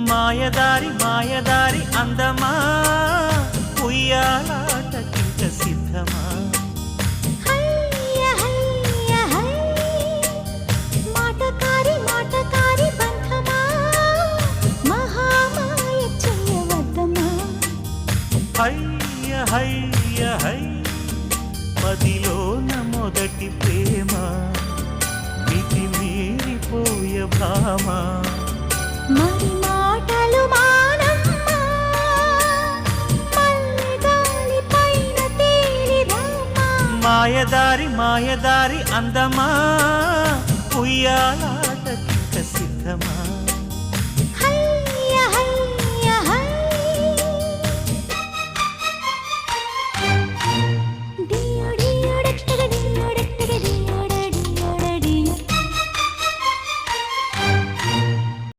మాయదారి మాయదారి అందమా ఉయ్యాలాటకింక సిద్ధమా హయ్య హయ్య హై మాటకారి మాటకారి బంధమా మహామాయ చెయ్యవద్దమా హయ్య హయ్య హై మదిలోన మొదటి ప్రేమ మితి మీరిపోయ భామ మరి మాటలు మానమ్మా మల్లెగాలి పైన తేలిరామా మాయదారి మాయదారి అందమా ఉయ్యాల